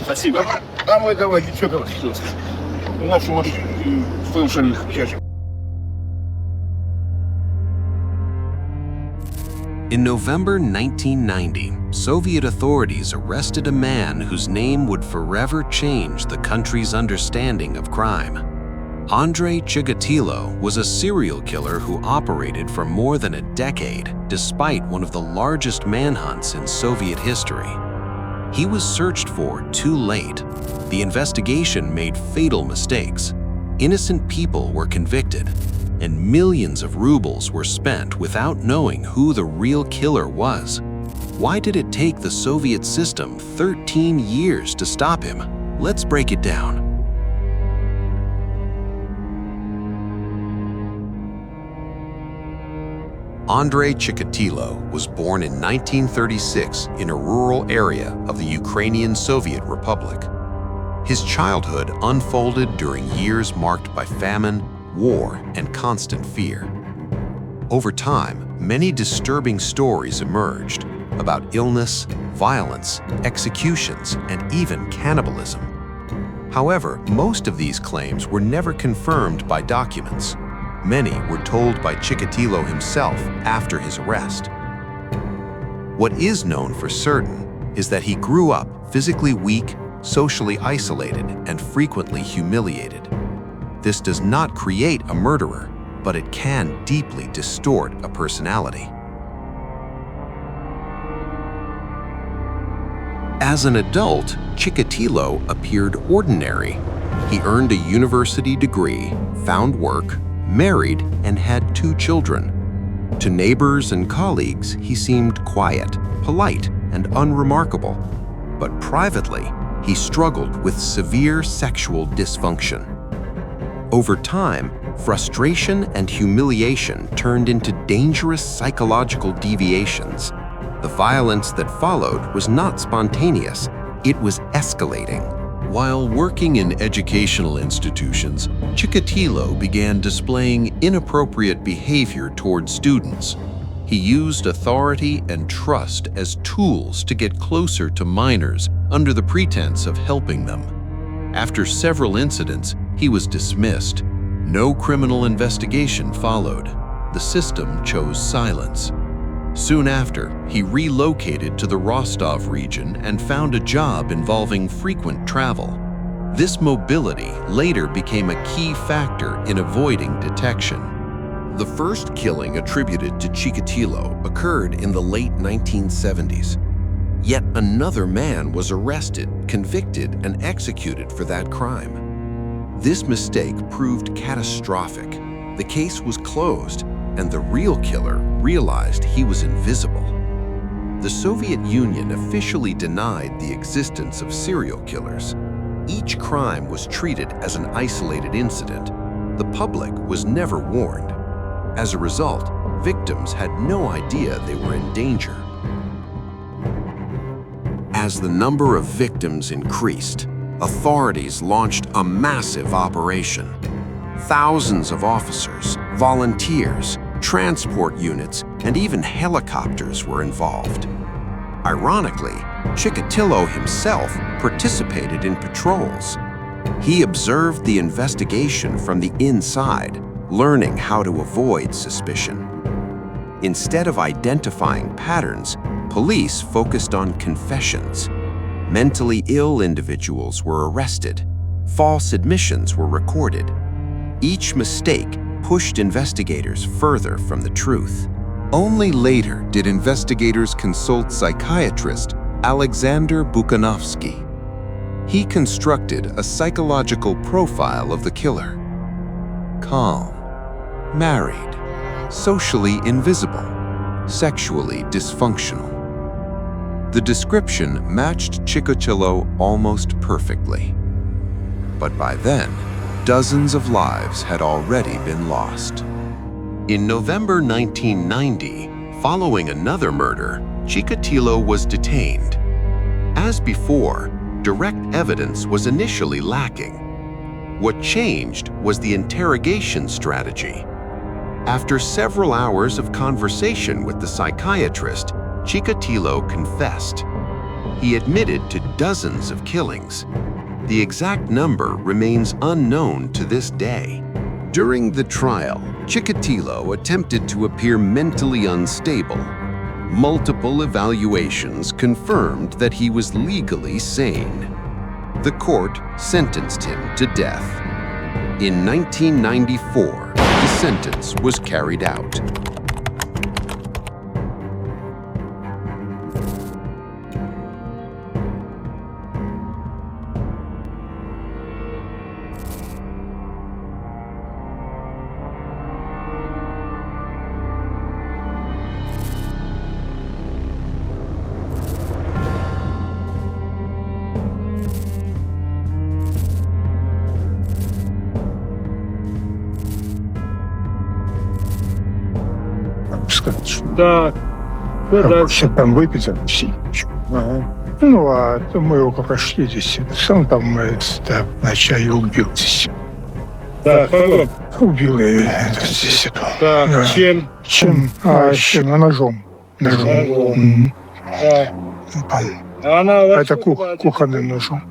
Спасибо. Давай, что говоришь? У нас слышали чаще. In November 1990, Soviet authorities arrested a man whose name would forever change the country's understanding of crime. Andrei Chikatilo was a serial killer who operated for more than a decade, despite one of the largest manhunts in Soviet history. He was searched for too late. The investigation made fatal mistakes. Innocent people were convicted, and millions of rubles were spent without knowing who the real killer was. Why did it take the Soviet system 13 years to stop him? Let's break it down. Andrei Chikatilo was born in 1936 in a rural area of the Ukrainian Soviet Republic. His childhood unfolded during years marked by famine, war, and constant fear. Over time, many disturbing stories emerged about illness, violence, executions, and even cannibalism. However, most of these claims were never confirmed by documents. Many were told by Chikatilo himself after his arrest. What is known for certain is that he grew up physically weak, socially isolated, and frequently humiliated. This does not create a murderer, but it can deeply distort a personality. As an adult, Chikatilo appeared ordinary. He earned a university degree, found work, married, and had 2 children. To neighbors and colleagues, he seemed quiet, polite, and unremarkable. But privately, he struggled with severe sexual dysfunction. Over time, frustration and humiliation turned into dangerous psychological deviations. The violence that followed was not spontaneous, it was escalating. While working in educational institutions, Chikatilo began displaying inappropriate behavior toward students. He used authority and trust as tools to get closer to minors under the pretense of helping them. After several incidents, he was dismissed. No criminal investigation followed. The system chose silence. Soon after, he relocated to the Rostov region and found a job involving frequent travel. This mobility later became a key factor in avoiding detection. The first killing attributed to Chikatilo occurred in the late 1970s. Yet another man was arrested, convicted, and executed for that crime. This mistake proved catastrophic. The case was closed, and the real killer realized he was invisible. The Soviet Union officially denied the existence of serial killers. Each crime was treated as an isolated incident. The public was never warned. As a result, victims had no idea they were in danger. As the number of victims increased, authorities launched a massive operation. Thousands of officers, volunteers, transport units, and even helicopters were involved. Ironically, Chikatilo himself participated in patrols. He observed the investigation from the inside, learning how to avoid suspicion. Instead of identifying patterns, police focused on confessions. Mentally ill individuals were arrested. False admissions were recorded. Each mistake pushed investigators further from the truth. Only later did investigators consult psychiatrist Alexander Bukhanovsky. He constructed a psychological profile of the killer. Calm, married, socially invisible, sexually dysfunctional. The description matched Chikatilo almost perfectly. But by then, dozens of lives had already been lost. In November 1990, following another murder, Chikatilo was detained. As before, direct evidence was initially lacking. What changed was the interrogation strategy. After several hours of conversation with the psychiatrist, Chikatilo confessed. He admitted to dozens of killings. The exact number remains unknown to this day. During the trial, Chikatilo attempted to appear mentally unstable. Multiple evaluations confirmed that he was legally sane. The court sentenced him to death. In 1994, the sentence was carried out. Сказать, что Так. Что дальше? там выписали все. Ага. Ну, а то мы его прошли здесь. Сам там вначале убил здесь. Так, потом. Убил я здесь эту. Так, Да. чем? Чем? Чем? Ножом. Ножом. Мгм. Так. Там. А она Это кухонным ножом.